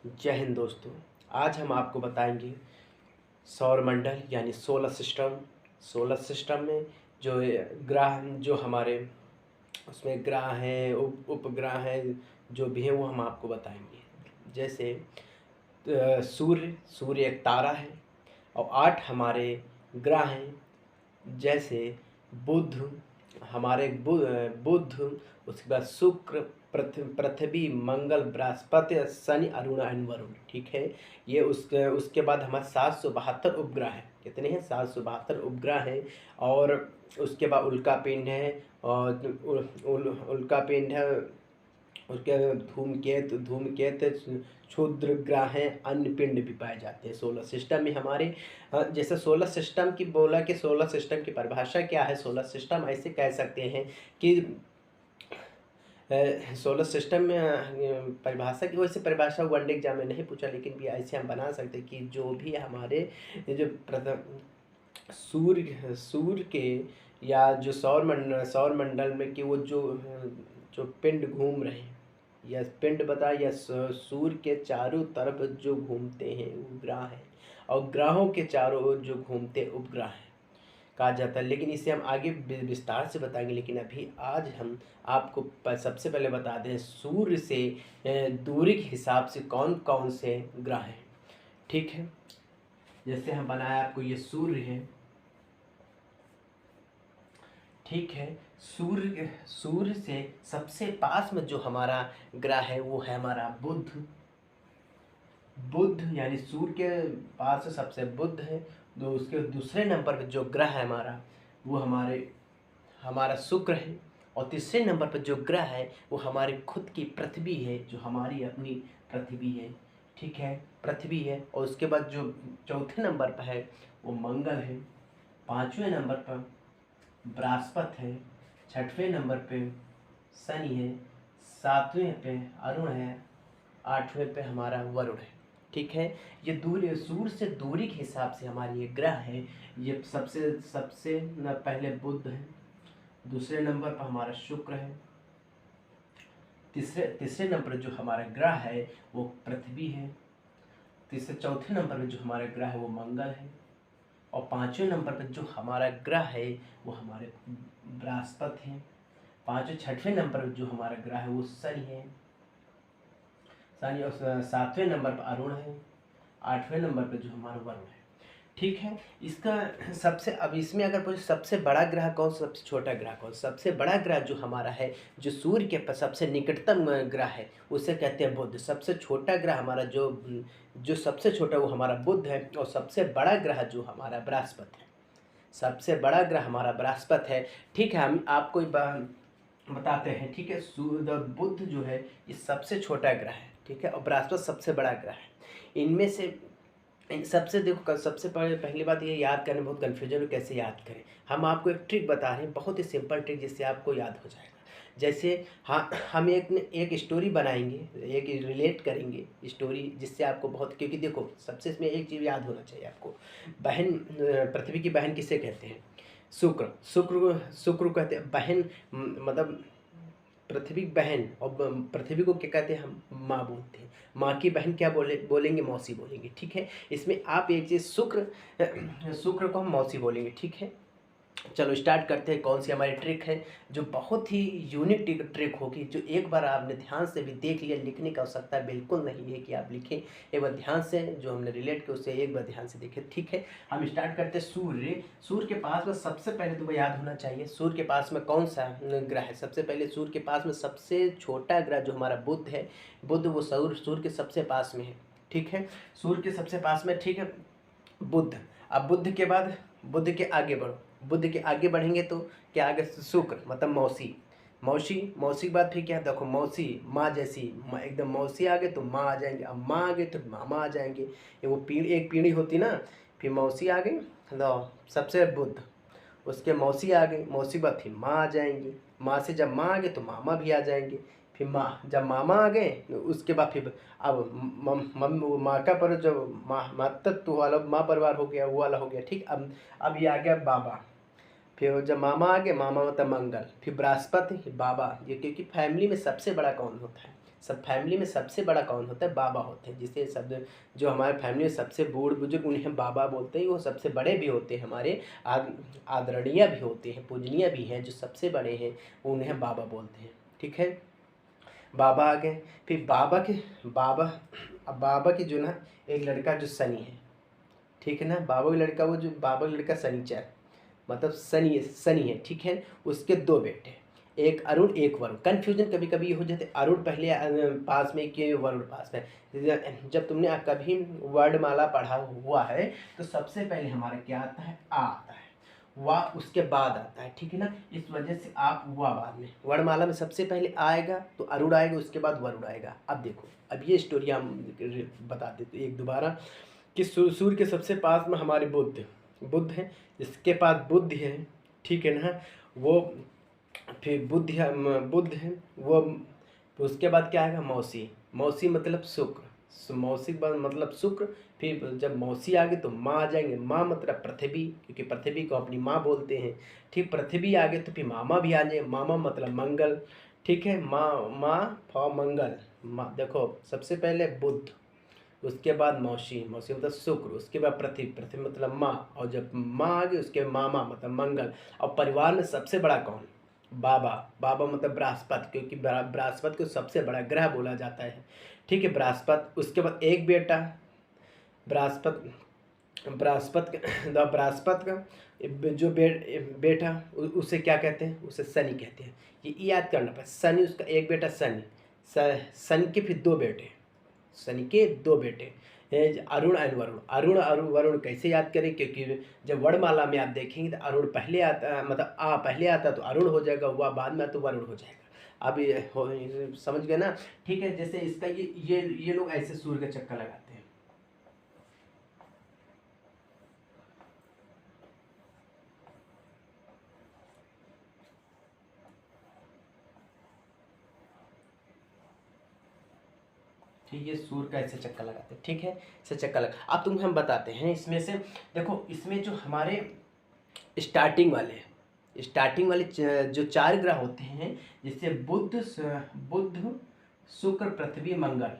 जय हिंद दोस्तों। आज हम आपको बताएंगे सौर मंडल यानी सोलर सिस्टम। सोलर सिस्टम में जो ग्रह जो हमारे उसमें ग्रह हैं, उपग्रह हैं, जो भी हैं वो हम आपको बताएंगे। जैसे सूर्य एक तारा है और 8 हमारे ग्रह हैं। जैसे बुध, हमारे बुध, उसके बाद शुक्र, पृथ्वी, मंगल, बृहस्पति, शनि, अरुण एंड वरुण। ठीक है, ये उसके बाद हमारे 772 उपग्रह हैं। कितने हैं? 772 उपग्रह हैं। और उसके बाद उल्का पिंड है, और उल्का पिंड है। उसके धूमकेतु क्षुद्र ग्रह हैं, अन्य पिंड भी पाए जाते हैं सोलर सिस्टम में हमारे। जैसे सोलर सिस्टम की बोला कि सोलर सिस्टम की परिभाषा क्या है। सोलर सिस्टम ऐसे कह सकते हैं कि सोलर सिस्टम में परिभाषा की वैसे परिभाषा वनडे एग्जाम में नहीं पूछा, लेकिन भी ऐसे हम बना सकते हैं कि जो भी हमारे जो सूर्य के या जो सौर मंडल में कि वो जो पिंड घूम रहे हैं, या पिंड बता या सूर्य के चारों तरफ जो घूमते हैं वो ग्रह हैं, और ग्रहों के चारों ओर जो घूमते उपग्रह हैं कहा जाता है। लेकिन इसे हम आगे विस्तार से बताएंगे। लेकिन अभी आज हम आपको सबसे पहले बता दें सूर्य से दूरी के हिसाब से कौन कौन से ग्रह हैं। ठीक है, जैसे हम बनाया आपको, ये सूर्य है। ठीक है, सूर्य से सबसे पास में जो हमारा ग्रह है वो है हमारा बुध। यानी सूर्य के पास से सबसे बुध है। तो उसके दूसरे नंबर पे जो ग्रह है हमारा वो हमारा शुक्र है। और तीसरे नंबर पर जो ग्रह है वो हमारी खुद की पृथ्वी है, जो हमारी अपनी पृथ्वी है। ठीक है, पृथ्वी है। और उसके बाद जो चौथे नंबर पर है वो मंगल है। पाँचवें नंबर पर बृहस्पति है। छठवें नंबर पे शनि है। सातवें पे अरुण है। आठवें पे हमारा वरुण है। ठीक है, ये दूरी सूर्य से दूरी के हिसाब से हमारे ये ग्रह है। ये सबसे सबसे पहले बुध है। दूसरे नंबर पर हमारा शुक्र है। तीसरे नंबर पर जो हमारा ग्रह है वो पृथ्वी है। चौथे नंबर पर जो हमारा ग्रह है वो मंगल है। और पाँचवें नंबर पर जो हमारा ग्रह है वो हमारे बृहस्पति है। छठवें नंबर पर जो हमारा ग्रह है वो शनि है। और सातवें नंबर पर अरुण है। आठवें नंबर पर जो हमारा वरुण है। ठीक है, इसका अब इसमें अगर पूछे सबसे बड़ा ग्रह कौन, सबसे छोटा ग्रह कौन। सबसे बड़ा ग्रह जो हमारा है, जो सूर्य के सबसे निकटतम ग्रह है, उसे कहते हैं बुध। सबसे छोटा ग्रह हमारा जो सबसे छोटा वो हमारा बुध है। और सबसे बड़ा ग्रह जो हमारा बृहस्पति है। सबसे बड़ा ग्रह हमारा बृहस्पति है। ठीक है, हम आपको बताते हैं। ठीक है, बुध जो है ये सबसे छोटा ग्रह है। ठीक है, और बृहस्पति सबसे बड़ा ग्रह है। इनमें से इन सबसे देखो, सबसे पहली बात ये याद करने बहुत कन्फ्यूजन है कैसे याद करें। हम आपको एक ट्रिक बता रहे हैं, बहुत ही सिंपल ट्रिक, जिससे आपको याद हो जाएगा। जैसे हाँ, हम एक स्टोरी बनाएंगे, एक रिलेट करेंगे स्टोरी, जिससे आपको बहुत, क्योंकि देखो सबसे इसमें एक चीज़ याद होना चाहिए आपको। पृथ्वी की बहन किसे कहते हैं? शुक्र कहते हैं बहन, मतलब पृथ्वी बहन। और पृथ्वी को क्या कहते हैं? हम माँ बोलते हैं। माँ की बहन क्या बोलेंगे? मौसी बोलेंगे। ठीक है, इसमें आप एक चीज़ शुक्र को हम मौसी बोलेंगे। ठीक है, चलो स्टार्ट करते हैं। कौन सी हमारी ट्रिक है जो बहुत ही यूनिक ट्रिक होगी, जो एक बार आपने ध्यान से भी देख लिया, लिखने की आवश्यकता बिल्कुल नहीं है कि आप लिखें। एक बार ध्यान से जो हमने रिलेट किया उससे एक बार ध्यान से देखें। ठीक है, हम स्टार्ट करते हैं। सूर्य के पास में सबसे पहले तुम्हें याद होना चाहिए सूर्य के पास में कौन सा ग्रह है। सबसे पहले सूर्य के पास में सबसे छोटा ग्रह जो हमारा बुध है। बुध वो सूर्य के सबसे पास में है। ठीक है, सूर्य के सबसे पास में। ठीक है, बुध। अब बुध के बाद बुध के आगे बढ़ो। बुध के आगे बढ़ेंगे तो क्या आगे? शुक्र, मतलब मौसी। मौसी के बाद फिर क्या? देखो मौसी, माँ जैसी, एकदम मौसी आ गए तो माँ आ जाएंगे। अब माँ आ गए तो मामा आ जाएंगे। ये वो एक पीढ़ी होती ना। फिर मौसी आ गई तो सबसे बुध, उसके मौसी आ गई। मौसी के बाद फिर माँ आ जाएंगी। माँ से जब माँ आ गए तो मामा भी आ जाएंगे। फिर जब मामा आ गए उसके बाद फिर अब माँ का पर जब मातृत्व वाला माँ परिवार हो गया, वो वाला हो गया। ठीक, अब ये आ गया बाबा। फिर जब मामा आ गए, मामा मतलब मंगल, फिर बृहस्पति, बाबा। ये क्योंकि फैमिली में सबसे बड़ा कौन होता है? सब फैमिली में सबसे बड़ा कौन होता है? बाबा होते हैं। जिसे शब्द जो हमारे फैमिली में सबसे बूढ़ बुजुर्ग उन्हें बाबा बोलते हैं। वो सबसे बड़े भी होते हैं, हमारे आदरणीय भी होते हैं, पूजनीय भी हैं। जो सबसे बड़े हैं उन्हें बाबा बोलते हैं। ठीक है, बाबा आ गए। फिर बाबा के जो ना एक लड़का जो सनी है, ठीक है ना, बाबा का लड़का, वो जो बाबा का लड़का सनीचर, मतलब सनी है, ठीक है। उसके दो बेटे, एक अरुण एक वरुण। कन्फ्यूजन कभी कभी हो जाते, अरुण पहले पास में कि वरुण पास में। जब तुमने कभी वर्णमाला पढ़ा हुआ है तो सबसे पहले हमारा क्या आता है? आ आता है, वाह उसके बाद आता है, ठीक है ना। इस वजह से आप वाह बाद में, वर्णमाला में सबसे पहले आएगा तो अरुण आएगा, उसके बाद वरुण आएगा। अब देखो, अब ये स्टोरी हम बता देते एक दोबारा कि सूर्य के सबसे पास में हमारे बुद्ध है, इसके पास बुद्ध है, ठीक है ना। वो फिर बुद्ध है वो। उसके बाद क्या आएगा? मौसी मतलब शुक्र, मौसी के बाद मतलब शुक्र। फिर जब मौसी आ गई तो माँ आ जाएंगे, माँ मतलब पृथ्वी, क्योंकि पृथ्वी को अपनी माँ बोलते हैं। ठीक, पृथ्वी आ गए तो फिर मामा भी आ जाए, मामा मतलब मंगल, ठीक है। माँ फॉर मंगल, माँ देखो सबसे पहले बुद्ध, उसके बाद मौसी मतलब शुक्र, उसके बाद पृथ्वी मतलब माँ, और जब माँ आ गई उसके मामा मतलब मंगल। और परिवार में सबसे बड़ा कौन? बाबा मतलब बृहस्पति, क्योंकि बृहस्पति को सबसे बड़ा ग्रह बोला जाता है, ठीक है, बृहस्पति। उसके बाद एक बेटा बृहस्पति का जो बेटा उसे क्या कहते हैं? उसे शनि कहते हैं। ये याद करना पड़ेगा, शनि उसका एक बेटा शनि के फिर दो बेटे, शनि के दो बेटे अरुण एंड वरुण। अरुण वरुण कैसे याद करें? क्योंकि जब वर्णमाला में आप देखेंगे तो अरुण पहले आता, मतलब आ पहले आता तो अरुण हो जाएगा, वह बाद में तो वरुण हो जाएगा। अब ये समझ गए ना? ठीक है, जैसे इसका ये लोग ऐसे सूर्य का चक्कर लगाते हैं। ठीक है, सूर्य का ऐसे चक्कर लगाते हैं, ठीक है, ऐसे चक्कर लगा। अब तुम्हें हम बताते हैं इसमें से, देखो इसमें जो हमारे स्टार्टिंग वाले जो चार ग्रह होते हैं, जैसे बुध शुक्र पृथ्वी मंगल,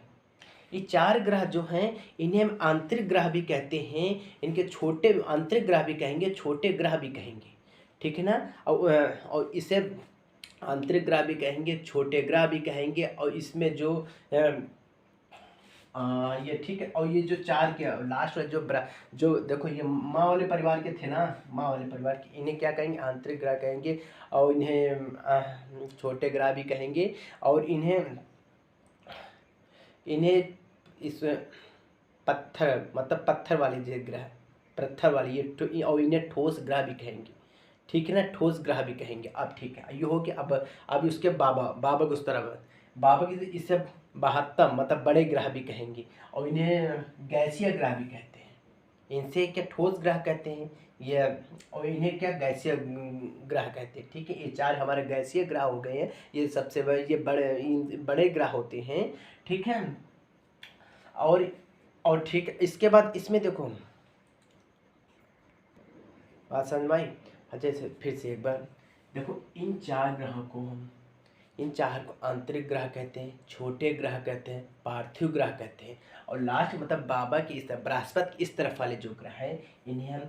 ये चार ग्रह जो हैं इन्हें हम आंतरिक ग्रह भी कहते हैं। इनके छोटे आंतरिक ग्रह भी कहेंगे, छोटे ग्रह भी कहेंगे, ठीक है ना। और इसे आंतरिक ग्रह भी कहेंगे, छोटे ग्रह भी कहेंगे। और इसमें जो ये ठीक है। और ये जो चार के लास्ट वाले जो देखो, ये माँ वाले परिवार के थे ना, माँ वाले परिवार के, इन्हें क्या कहेंगे? आंतरिक ग्रह कहेंगे। और इन्हें छोटे ग्रह भी कहेंगे। और इन्हें इस पत्थर मतलब पत्थर वाले जो ग्रह, पत्थर वाले ये, और इन्हें ठोस ग्रह भी कहेंगे, ठीक है ना, ठोस ग्रह भी कहेंगे। अब ठीक है, ये हो कि अब उसके बाबा को उस तरह बाबा की इसे 72 मतलब बड़े ग्रह भी कहेंगे। और इन्हें गैसीय ग्रह भी कहते हैं। इनसे क्या ठोस ग्रह कहते हैं ये, और इन्हें क्या गैसीय ग्रह कहते हैं, ठीक है। ये चार हमारे गैसीय ग्रह हो गए हैं, ये सबसे बड़े, ये बड़े ग्रह होते हैं, ठीक है। और ठीक है, इसके बाद इसमें देखो बात समझ में आई? अच्छा, से फिर से एक बार देखो, इन चार ग्रहों को हम, इन चार को आंतरिक ग्रह कहते हैं, छोटे ग्रह कहते हैं, पार्थिव ग्रह कहते हैं। और लास्ट मतलब बाबा की इस तरफ, बृहस्पति की इस तरफ वाले जो ग्रह हैं, इन्हें हम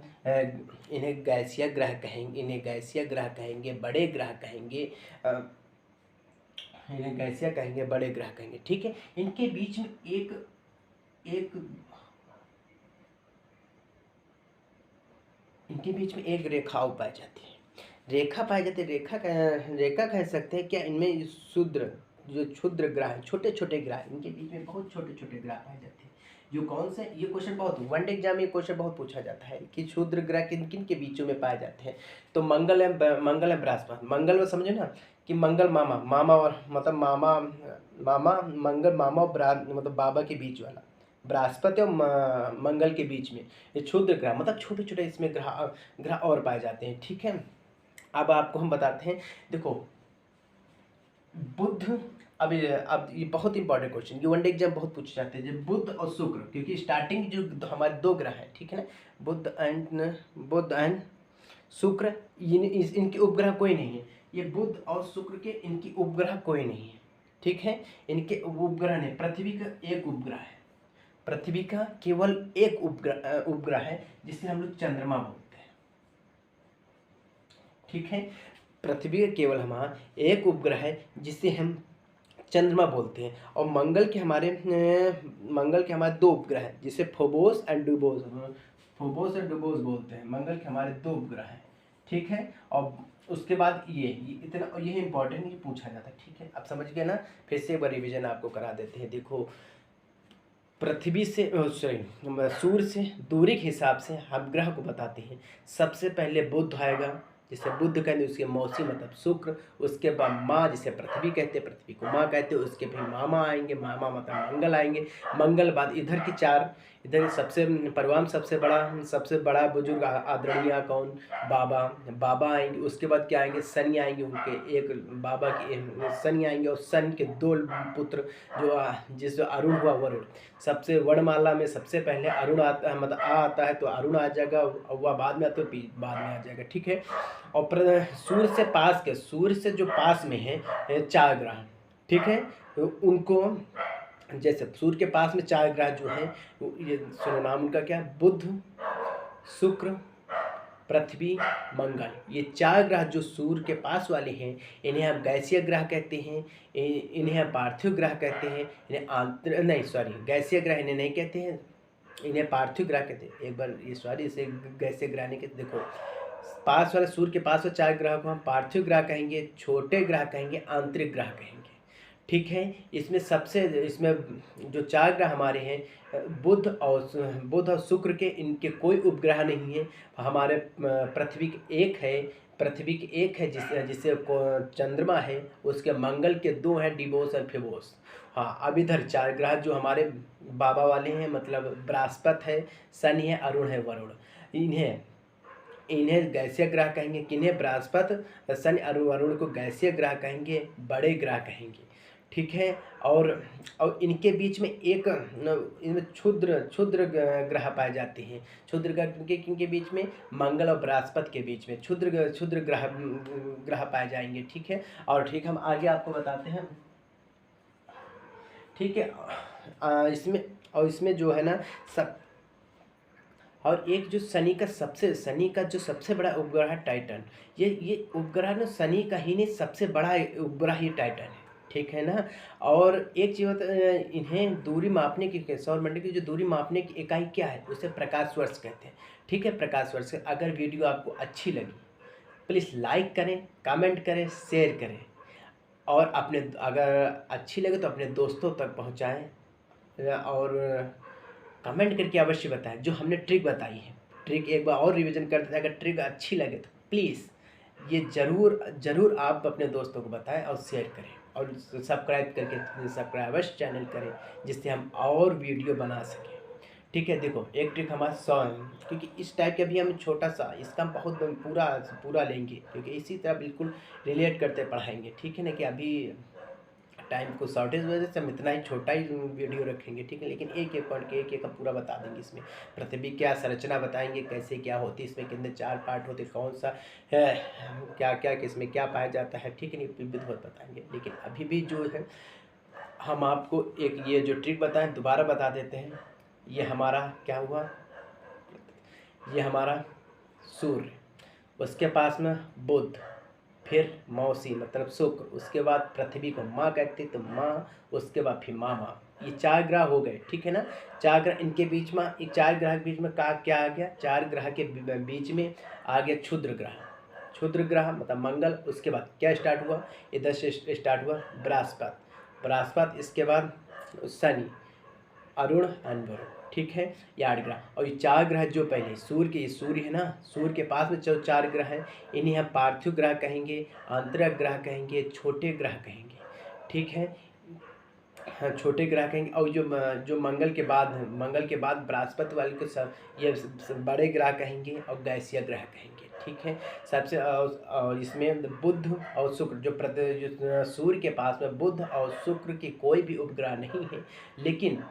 इन्हें गैसीय ग्रह कहेंगे, इन्हें गैसीय ग्रह कहेंगे, बड़े ग्रह कहेंगे, इन्हें गैसीय कहेंगे, बड़े ग्रह कहेंगे, ठीक है। इनके बीच में एक इनके बीच में एक रेखा पाई जाती है, रेखा कह सकते हैं क्या? इनमें क्षुद्र ग्रह हैं, छोटे छोटे ग्रह, इनके बीच में बहुत छोटे छोटे ग्रह पाए जाते हैं। जो कौन से? ये क्वेश्चन बहुत वनडे एग्जाम में क्वेश्चन बहुत पूछा जाता है कि क्षुद्र ग्रह किन किन के बीचों में पाए जाते हैं। तो मंगल है बृहस्पति। मंगल में समझे ना कि मंगल मामा और मतलब मामा मंगल, मामा और मतलब बाबा के बीच वाला, बृहस्पति और मंगल के बीच में ये क्षुद्र ग्रह, मतलब छोटे छोटे इसमें ग्रह और पाए जाते हैं, ठीक है। अब आपको हम बताते हैं, देखो बुध, अब ये बहुत इंपॉर्टेंट क्वेश्चन, ये वनडे एग्जाम बहुत पूछे जाते हैं, जो बुध और शुक्र, क्योंकि स्टार्टिंग जो हमारे दो ग्रह हैं, ठीक है ना, बुध एंड शुक्र, इनके उपग्रह कोई नहीं है। ये बुध और शुक्र के इनकी उपग्रह कोई नहीं है, ठीक है। इनके उपग्रह नहीं, पृथ्वी का एक उपग्रह है, पृथ्वी का केवल एक उपग्रह है जिसे हम लोग चंद्रमा बोलते हैं। ठीक है, पृथ्वी का केवल हमारा एक उपग्रह है जिसे हम चंद्रमा बोलते हैं। और मंगल के हमारे दो उपग्रह हैं जिसे फोबोस एंड डुबोस बोलते हैं। मंगल के हमारे दो उपग्रह हैं, ठीक है। और उसके बाद ये इतना, ये इंपॉर्टेंट ये पूछा जाता है, ठीक है। अब समझ गए ना, फिर से एक बार रिविजन आपको करा देते हैं। देखो, पृथ्वी से सूर्य से दूरी के हिसाब से हम ग्रह को बताते हैं। सबसे पहले बुध आएगा, जिसे बुध कहते हैं, उसके मौसी मतलब शुक्र। उसके बाद माँ, जिसे पृथ्वी कहते हैं, पृथ्वी को माँ कहते हैं। उसके फिर मामा आएंगे, मामा मतलब मंगल आएंगे। मंगल बाद इधर की चार, इधर सबसे परवाम सबसे बड़ा बुजुर्ग आदरणीय कौन, बाबा आएंगे। उसके बाद क्या आएंगे, शनि आएंगे। उनके एक बाबा के शनि आएंगे, और शनि के दो पुत्र जिस अरुण हुआ, वरुण। सबसे वर्णमाला में सबसे पहले अरुण आता है, मतलब आता है तो अरुण आ जाएगा, वह बाद में आता है तो बाद में आ जाएगा, ठीक है। और सूर्य से जो पास में है चार ग्रह, ठीक है। तो उनको, जैसे सूर्य के पास में चार ग्रह जो हैं, ये सुनो नाम उनका क्या, बुध, शुक्र, पृथ्वी, मंगल। ये चार ग्रह जो सूर्य के पास वाले हैं, इन्हें हम गैसीय ग्रह कहते हैं। इन्हें हम पार्थिव ग्रह कहते हैं। गैसीय ग्रह इन्हें नहीं कहते हैं, इन्हें पार्थिव ग्रह कहते हैं। एक बार इसे गैसीय ग्रह नहीं कहते। देखो, पास वाले सूर्य के पास वाले चार ग्रह को हम पार्थिव ग्रह कहेंगे, छोटे ग्रह कहेंगे, आंतरिक ग्रह कहेंगे, ठीक है। इसमें जो चार ग्रह हमारे हैं, बुध और शुक्र के, इनके कोई उपग्रह नहीं है। हमारे पृथ्वी के एक है जिसे चंद्रमा है। उसके मंगल के दो हैं, डिबोस और फिबोस। हाँ, अब इधर चार ग्रह जो हमारे बाबा वाले हैं, मतलब बृहस्पति है, शनि है, अरुण है, वरुण। इन्हें गैसीय ग्रह कहेंगे। किन्हें, बृहस्पति, शनि, वरुण को गैसीय ग्रह कहेंगे, बड़े ग्रह कहेंगे, ठीक है। और इनके बीच में इनमें क्षुद्र ग्रह पाए जाते हैं। क्षुद्र ग्रह किनके बीच में, मंगल और बृहस्पति के बीच में क्षुद्र ग्रह पाए जाएंगे, ठीक है। और ठीक, हम आगे आपको बताते हैं, ठीक है। इसमें जो है ना सब, और एक जो शनि का जो सबसे बड़ा उपग्रह है टाइटन। ये उपग्रह ना शनि का ही नहीं, सबसे बड़ा उपग्रह ही टाइटन है, ठीक है ना। और एक चीज़, इन्हें दूरी मापने की, सौरमंडल की जो दूरी मापने की इकाई क्या है, उसे प्रकाश वर्ष कहते हैं, ठीक है। प्रकाश वर्ष। अगर वीडियो आपको अच्छी लगी, प्लीज़ लाइक करें, कमेंट करें, शेयर करें, और अगर अच्छी लगे तो अपने दोस्तों तक पहुँचाएँ, और कमेंट करके अवश्य बताएं जो हमने ट्रिक बताई है। ट्रिक एक बार और रिवीजन कर देते हैं। अगर ट्रिक अच्छी लगे तो प्लीज़ ये ज़रूर आप अपने दोस्तों को बताएं और शेयर करें, और सब्सक्राइब अवश्य चैनल करें, जिससे हम और वीडियो बना सकें, ठीक है। देखो, एक ट्रिक हमारा 100 है, क्योंकि इस टाइप के अभी हम छोटा सा, इसका हम बहुत पूरा लेंगे, क्योंकि इसी तरह बिल्कुल रिलेट करते पढ़ाएंगे, ठीक है ना। कि अभी टाइम को शॉर्टेज वजह से हम इतना ही छोटा ही वीडियो रखेंगे, ठीक है। लेकिन एक पॉइंट के एक का पूरा बता देंगे। इसमें पृथ्वी क्या संरचना बताएंगे, कैसे क्या होती है, इसमें कितने चार पार्ट होते, कौन सा क्या किसमें क्या पाया जाता है, ठीक है। नहीं बहुत बताएंगे, लेकिन अभी भी जो है हम आपको एक ये जो ट्रिक बताएं दोबारा बता देते हैं। ये हमारा क्या हुआ, ये हमारा सूर्य, उसके पास में बुध, फिर मौसी मतलब शुक्र, उसके बाद पृथ्वी को माँ कहते तो माँ, उसके बाद फिर मामा। ये चार ग्रह हो गए, ठीक है ना। चार ग्रह, इनके बीच में, एक चार ग्रह के बीच में क्या आ गया, चार ग्रह के बीच में आ गया क्षुद्र ग्रह मतलब मंगल। उसके बाद क्या स्टार्ट हुआ, इधर से स्टार्ट हुआ बृहस्पति, इसके बाद शनि, अरुण एंड वरुण, ठीक है। ये 8 ग्रह। और ये चार ग्रह जो पहले सूर्य है ना, सूर्य के पास में जो चार ग्रह हैं, इन्हें हम पार्थिव ग्रह कहेंगे, आंतरिक ग्रह कहेंगे, छोटे ग्रह कहेंगे, ठीक है। हाँ, छोटे ग्रह कहेंगे। और जो मंगल के बाद बृहस्पति वाले को सब ये बड़े ग्रह कहेंगे, और गैसीय ग्रह कहेंगे, ठीक है। सबसे और इसमें बुध और शुक्र, जो सूर्य के पास में बुध और शुक्र के कोई भी उपग्रह नहीं है, लेकिन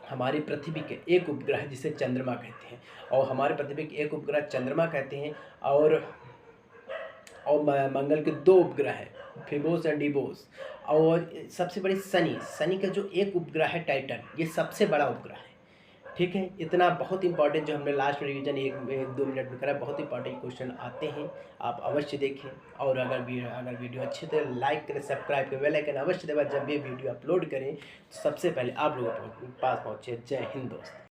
हमारी पृथ्वी के एक उपग्रह जिसे चंद्रमा कहते हैं, और हमारे पृथ्वी के एक उपग्रह चंद्रमा कहते हैं। और मंगल के दो उपग्रह हैं, फिबोस एंड डिबोस। और सबसे बड़ी शनि, शनि का जो एक उपग्रह है टाइटन, ये सबसे बड़ा उपग्रह है। ठीक है, इतना बहुत इंपॉर्टेंट जो हमने लास्ट में रिवीजन 1-2 मिनट में करा, बहुत इंपॉर्टेंट क्वेश्चन आते हैं, आप अवश्य देखें। और अगर वीडियो अच्छी तो लाइक करें, सब्सक्राइब करें, बेल आइकन अवश्य दबाएं, जब भी वीडियो अपलोड करें तो सबसे पहले आप लोगों के पास पहुँचे। जय हिंद दोस्त।